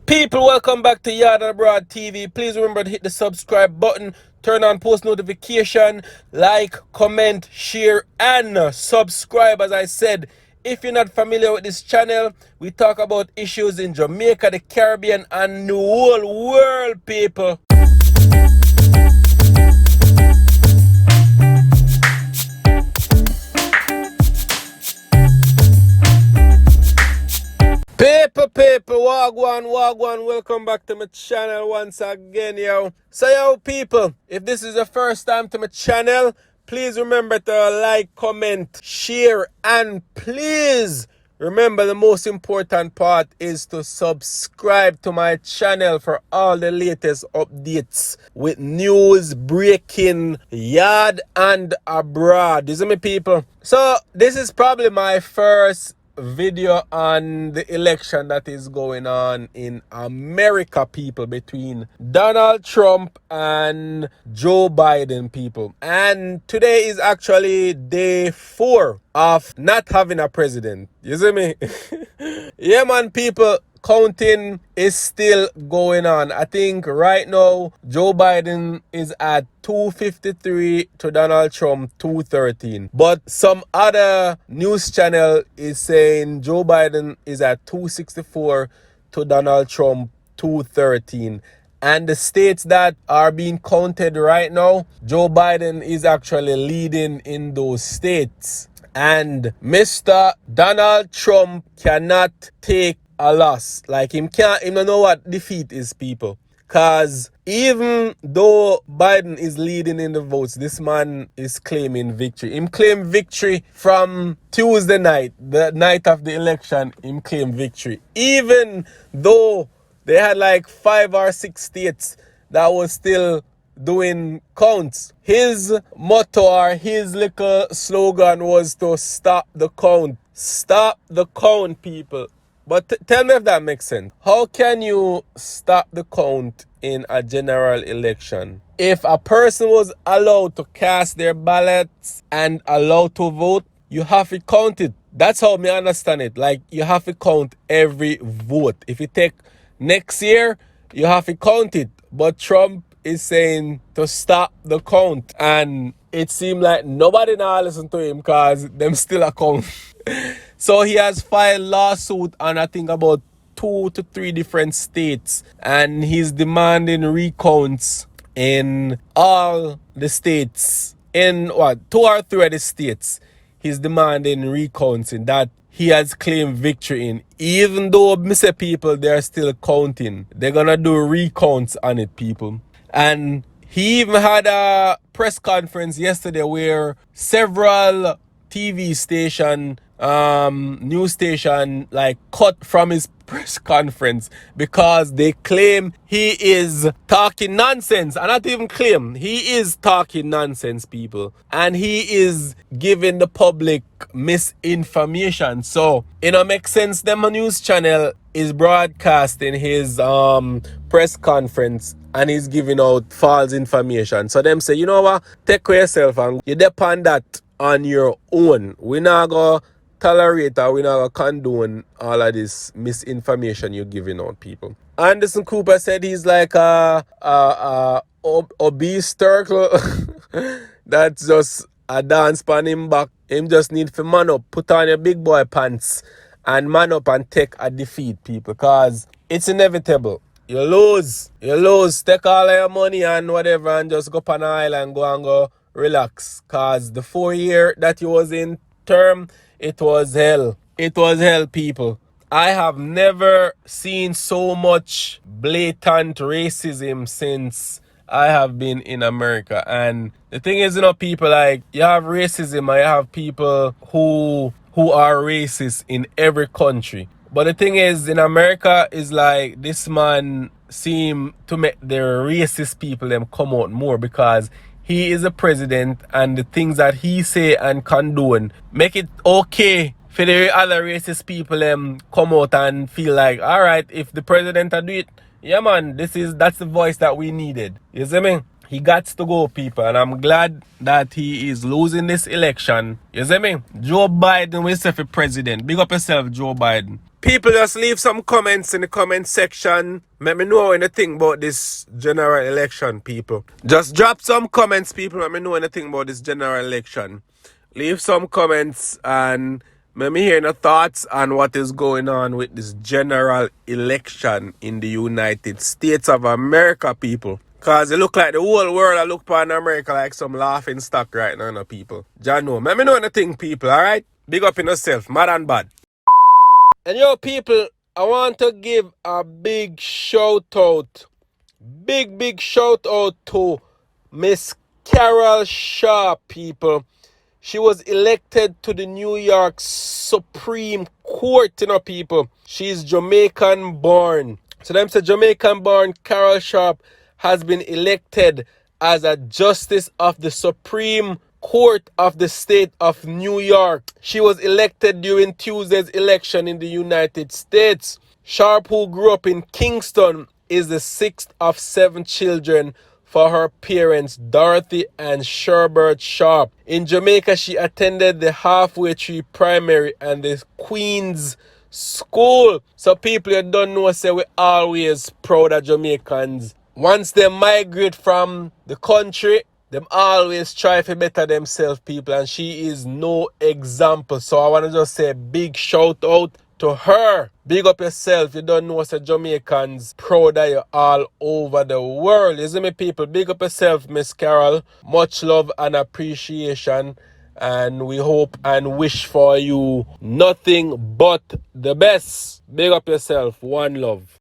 People, welcome back to Yard and Abroad TV. Please remember to hit the subscribe button, turn on post notification, like, comment, share, and subscribe. As I said, if you're not familiar with this channel, we talk about issues in Jamaica, the Caribbean, and the whole world, people. People, wagwan, welcome back to my channel once again, yo. So, yo, people, if this is the first time to my channel, please remember to like, comment, share, and please remember the most important part is to subscribe to my channel for all the latest updates with news breaking yard and abroad. You see me, people? So, this is probably my first video on the election that is going on in America, people, between Donald Trump and Joe Biden, people. And today is actually day 4 of not having a president. You see me? Yeah, man, people. Counting is still going on. I think right now Joe Biden is at 253 to Donald Trump 213. But some other news channel is saying Joe Biden is at 264 to Donald Trump 213. And the states that are being counted right now, Joe Biden is actually leading in those states. And Mr. Donald Trump cannot take a loss. Like him don't know what defeat is, people. Cause even though Biden is leading in the votes, this man is claiming victory. Him claim victory from Tuesday night, the night of the election, him claim victory. Even though they had like 5 or 6 states that was still doing counts. His motto or his little slogan was to stop the count. Stop the count, people. But tell me if that makes sense. How can you stop the count in a general election? If a person was allowed to cast their ballots and allowed to vote, you have to count it. That's how me understand it. Like, you have to count every vote. If you take next year, you have to count it. But Trump is saying to stop the count. And it seemed like nobody now listen to him because them still a count. So he has filed lawsuit on I think about 2 to 3 different states. And he's demanding recounts in all the states. In 2 or 3 of the states. He's demanding recounts in that he has claimed victory in. Even though Mr. people, they're still counting. They're gonna do recounts on it, people. And he even had a press conference yesterday where several TV station, news station, like cut from his press conference because they claim he is talking nonsense. And not even claim, he is talking nonsense, people. And he is giving the public misinformation. So, it makes sense them a news channel is broadcasting his press conference and he's giving out false information. So them say, you know what, take care of yourself and you depend that on your own. We not gonna tolerate or we not gonna condone all of this misinformation you're giving out, people. Anderson Cooper said he's like a obese turtle that's just a dance pan him back. Him just need to man up, put on your big boy pants and man up and take a defeat, people, because it's inevitable. You lose, take all of your money and whatever and just go up on an island, go relax. Cause the 4 year that he was in term, it was hell. It was hell, people. I have never seen so much blatant racism since I have been in America. And the thing is, people, like, you have racism and you have people who are racist in every country. But the thing is, in America, is like this man seem to make the racist people them come out more because he is a president and the things that he say and condone make it okay for the other racist people them come out and feel like, all right, if the president do it, yeah man, that's the voice that we needed. You see me? He got to go, people, and I'm glad that he is losing this election. You see me? Joe Biden will say for president. Big up yourself, Joe Biden. People, just leave some comments in the comment section. Let me know anything about this general election, people. Just drop some comments, people. Let me know anything about this general election. Leave some comments and let me hear your thoughts on what is going on with this general election in the United States of America, people. Because it look like the whole world I look upon America like some laughing stock right now, no, people. Jah know. Let me know anything, people, alright? Big up in yourself, mad and bad. And yo, people, I want to give a big shout out. Big shout out to Miss Carol Sharpe, people. She was elected to the New York Supreme Court, people. She's Jamaican-born. So them say Jamaican-born Carol Sharpe has been elected as a justice of the Supreme Court of the state of New York. She was elected during Tuesday's election in the United States. Sharpe, who grew up in Kingston, is the sixth of 7 children for her parents, Dorothy and Sherbert Sharpe. In Jamaica, she attended the Halfway Tree Primary and the Queen's School. So people you don't know, say we always proud of Jamaicans. Once they migrate from the country, them always try to better themselves, people, and she is no example. So I want to just say a big shout out to her. Big up yourself. You don't know, say Jamaicans proud of you all over the world. You see me, people? Big up yourself, Miss Carol. Much love and appreciation. And we hope and wish for you nothing but the best. Big up yourself. One love.